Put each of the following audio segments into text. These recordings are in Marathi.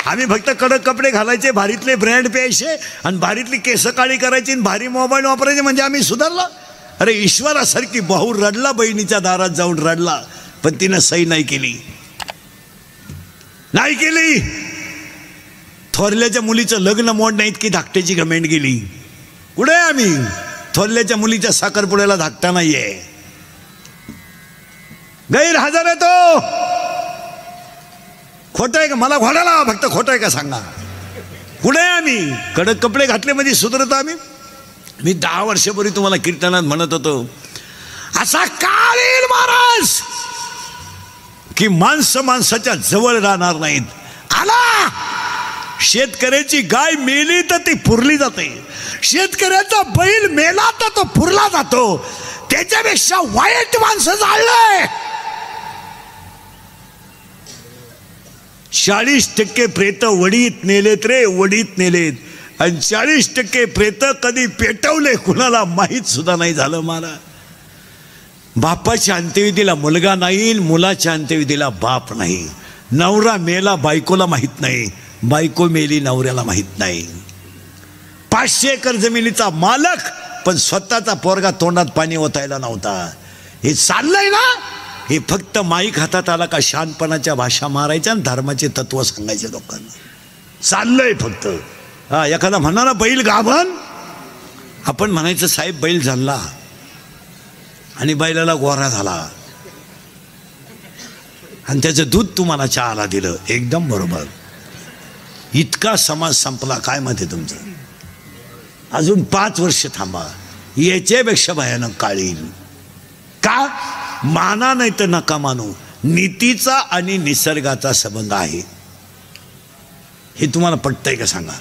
आम्ही फक्त कडक कपडे घालायचे, भारीतले ब्रँड प्यायचे आणि भारीतली केस काळी करायची आणि भारी मोबाईल वापरायचे, म्हणजे आम्ही सुधारला? अरे ईश्वरासारखी भाऊ रडला, बहिणीच्या दारात जाऊन रडला, पण तिनं सही नाही केली. थोरल्याच्या मुलीचं लग्न मोड नाही इतकी धाकट्याची कमेंट गेली. कुठे आम्ही? थोरल्याच्या मुलीच्या साखरपुड्याला धाकटा नाहीये. गैरहजर आहे तो. खोटं आहे का? मला घोडाला फक्त खोटं आहे का सांगा. कुठे आम्ही? कडक कपडे घातले म्हणजे सुधरत आम्ही? मी 10 वर्षापूर्वी तुम्हाला कीर्तनात म्हणत होतो, असा काळ येईल महाराज की माणसं माणसाच्या जवळ राहणार नाहीत. आला. शेतकऱ्याची गाय मेली तर ती पुरली जाते, शेतकऱ्याचा बैल मेला तर तो पुरला जातो. त्याच्यापेक्षा वाईट माणसं जाळलंय. 40% प्रेत वडीत नेलेत रे, वडीत नेलेत. आणि 40% प्रेत कधी पेटवले कुणाला माहीत सुद्धा नाही झालं. मला बापाच्या अंत्यविधीला मुलगा नाही, मुलाच्या अंत्यविधीला बाप नाही. नवरा मेला बायकोला माहीत नाही, बायको मेली नवऱ्याला माहीत नाही. 500 एकर जमिनीचा मालक पण स्वतःचा पोरगा तोंडात पाणी ओतायला नव्हता. हे चाललंय ना. हे फक्त माईक हातात आला का शानपणाच्या भाषा मारायच्या आणि धर्माचे तत्व सांगायचे लोकांना. चाललंय फक्त. हा, एखादा म्हणा ना बैल गाभण, आपण म्हणायचं साहेब बैल झाला आणि बैलाला गोरा झाला आणि त्याचं दूध तुम्हाला चहाला दिलं. एकदम बरोबर. इतका समाज संपला. काय मत आहे तुमचं? अजून 5 वर्ष थांबा, याच्यापेक्षा भयानक काळ येईल. का? माना नाही तर नका मानू, नीतीचा आणि निसर्गाचा संबंध आहे. हे तुम्हाला पटतंय का सांगा?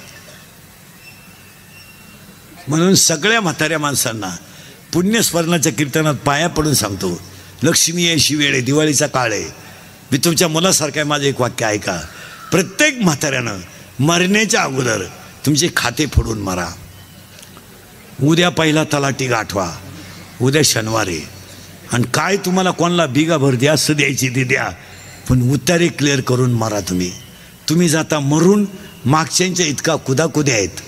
म्हणून सगळ्या म्हाताऱ्या माणसांना पुण्यस्मरणाच्या कीर्तनात पाया पडून सांगतो, लक्ष्मी यायची वेळ आहे, दिवाळीचा काळ आहे. मी तुमच्या मुलासारखं माझं एक वाक्य ऐका. प्रत्येक म्हाताऱ्यानं मरण्याच्या अगोदर तुमचे खाते फोडून मरा. उद्या पहिला तलाठी गाठवा, उद्या शनिवार आहे. आणि काय तुम्हाला कोणाला बिगाभर द्यास द्यायची ती द्या, पण उतारे क्लिअर करून मारा. तुम्ही जाता मरून. मागच्यांच्या इतका कुदाकुद्या आहेत.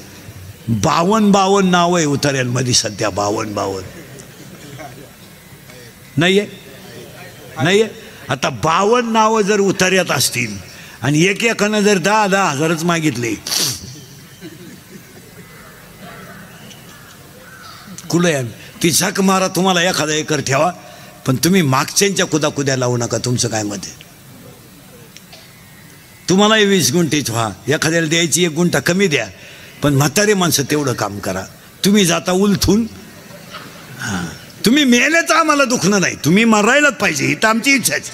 52 नाव आहे उतार्यांमध्ये सध्या. 52 नाही आहे. आता 52 नावं जर उतार्यात असतील आणि एकानं जर 10,000 हजारच मागितले, कुठे ती झक मारा. तुम्हाला 1,000 एकर ठेवा, पण तुम्ही मागच्यांच्या कुदाकुद्या लावू नका. तुमचं काय मत आहे? तुम्हालाही 20 गुंठेच व्हा, एखाद्याला द्यायची 1 गुंठा कमी द्या, पण म्हातारे माणसं तेवढं काम करा. तुम्ही जाता उलथून. हां, तुम्ही मेलेच आम्हाला दुखणं नाही, तुम्ही मरायलाच पाहिजे, ही तर आमची इच्छाच.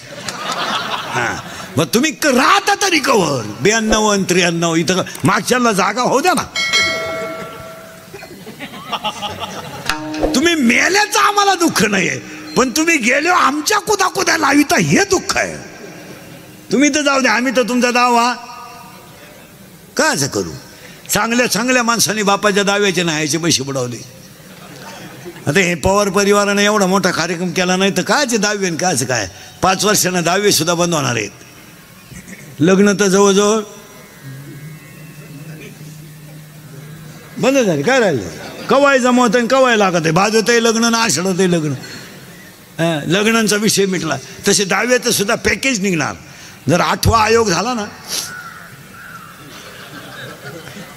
हां, मग तुम्ही राहता तरी कवर 92 आणि 93 इथं मागच्याला जागा होऊ द्या ना. तुम्ही मेल्याचं आम्हाला दुःख नाही आहे, पण तुम्ही गेले आमच्या कुदाकुद्या लाविता हे दुःख आहे. तुम्ही तर जाऊ द्या, आम्ही तर तुमचा दावा काच करू. चांगल्या माणसांनी बापाच्या दाव्याचे नाहीचे पैसे बुडवले. आता हे पवार परिवाराने एवढा मोठा कार्यक्रम केला नाही तर कायचे दावे आणि कायचं काय. 5 वर्षानं दावे सुद्धा बंद होणार आहेत. लग्न तर जवळजवळ बंद झाले. काय राहिलं? कवाय जमवत आणि कवाय लागत आहे. भाजतही लग्न ना आषाढतही लग्न. लग्नांचा विषय मिटला. तसे दाव्याचं सुद्धा पॅकेज निघणार. जर 8वा आयोग झाला ना,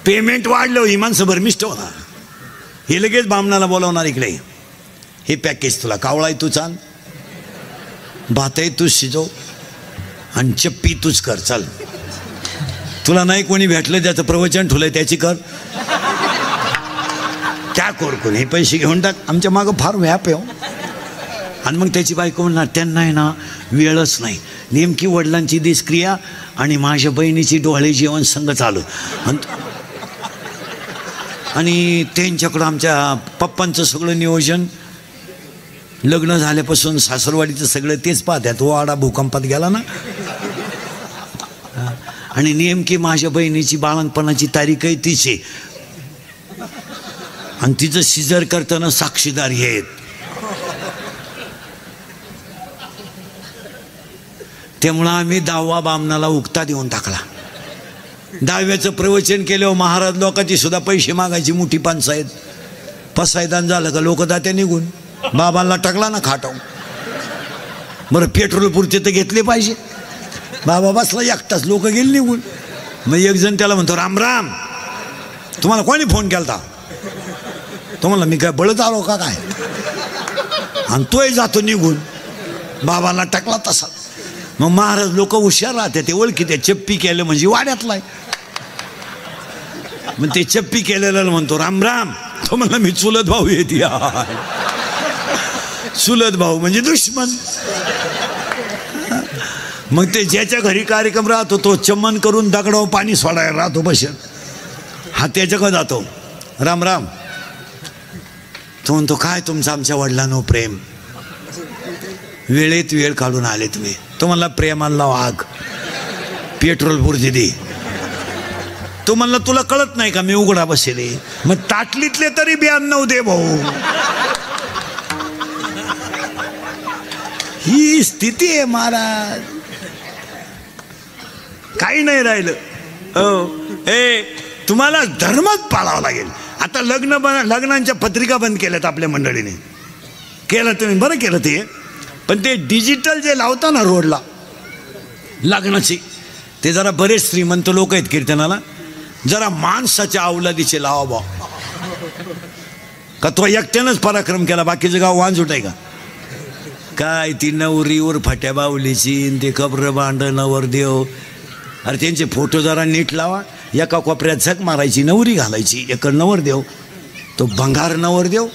पेमेंट वाढलं, ही माणसं भरमिष्ट होणार. हे लगेच बामणाला बोलावणार, इकडे हे पॅकेज तुला. कावळाही तू चाल, भातही तूच शिजव आणि चप्पी तूच कर. चल, तुला नाही कोणी भेटलं ज्याचं प्रवचन ठुलंय त्याची कर. क्या कोण हे पैसे घेऊन टाक. आमच्या मागं फार व्याप आहे. आणि मग त्याची बायको म्हणणार, त्यांना आहे ना वेळच नाही. नेमकी वडिलांची दिसक्रिया आणि माझ्या बहिणीची डोळे जेवण संग चालू. आणि त्यांच्याकडं आमच्या पप्पांचं सगळं नियोजन. लग्न झाल्यापासून सासरवाडीचं सगळं तेच पाहतात. वाडा भूकंपात गेला ना. आणि नेमकी माझ्या बहिणीची बाळणपणाची तारीखही तीच आहे. आणि तिचं सिजर करताना साक्षीदार हे आहेत. त्यामुळं आम्ही 10वा बामणाला उक्ता देऊन टाकला. दहाव्याचं प्रवचन केल्यावर महाराज लोकांची सुद्धा पैसे मागायची मोठी पंचायत. पसायदान झालं का लोक जात्या निघून. बाबांना टाकला ना खाटाव. बरं पेट्रोल पुरते तर घेतले पाहिजे. बाबा बसला एकटाच, लोक गेले निघून. मग एक जण त्याला म्हणतो, राम राम, तुम्हाला कोणी फोन केलता? तुम्हाला मी काय बळत आलो का काय? आणि तोही जातो निघून. बाबांना टाकला तसा. मग महाराज लोक हुशार राहते, ते ओळखी त्या चप्पी केलं म्हणजे वाड्यातलाय. मग ते चप्पी केलेलं म्हणतो, राम राम, तो म्हणला मी चुलत भाऊ येते. चुलत भाऊ म्हणजे दुश्मन. मग ते ज्याच्या घरी कार्यक्रम राहतो तो चमन करून दगडावर पाणी सोडायला राहतो बसेल. हा त्याच्याकडे जातो, राम राम. तो म्हणतो, काय तुमचं आमच्या वडिलांनो प्रेम, वेळेत वेळ काढून आले तुम्ही. तो म्हणला, प्रेमाला वाघ, पेट्रोल पुरते दे. तो म्हणला, तुला कळत नाही का मी उघडा बसेले? मग ताटलीतले तरी 92 दे भाऊ. ही स्थिती आहे महाराज. काही नाही राहिलं. तुम्हाला धर्मच पाळावा लागेल. आता लग्नांच्या पत्रिका बंद केल्यात आपल्या मंडळीने. केलं तुम्ही, बरं केलं ते. पण ते डिजिटल जे लावता ना रोडला लग्नाची, ते जरा बरेच श्रीमंत लोक आहेत कीर्तनाला, जरा माणसाच्या अवलादीचे लावा बा. का तो एकट्यानंच पराक्रम केला, बाकीचं गाव वांझुट आहे का काय? ती नवरीवर फाट्या बावलीची, ते कब्र बांड नवरदेव. अरे त्यांचे फोटो जरा नीट लावा. एका कोपऱ्यात झक मारायची, नवरी घालायची, एक नवरदेव, तो भंगार नवरदेव.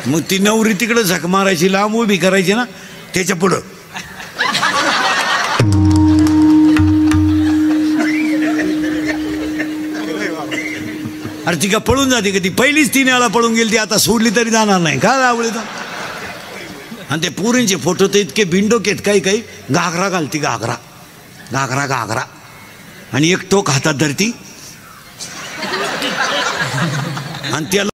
मग ती नवरी तिकडं झक मारायची, लांब उभी करायची ना त्याच्या पुढं. अरे ती का पळून जाते का? ती पहिलीच 3 वेळा पळून गेली, ती आता सोडली तरी जाणार नाही का आवडली तर. आणि ते पोरींचे फोटो तर इतके बिंडोकेत, काही काही घागरा घालती, घागरा घागरा घागरा, आणि एक टोक हातात धरती आणि त्याला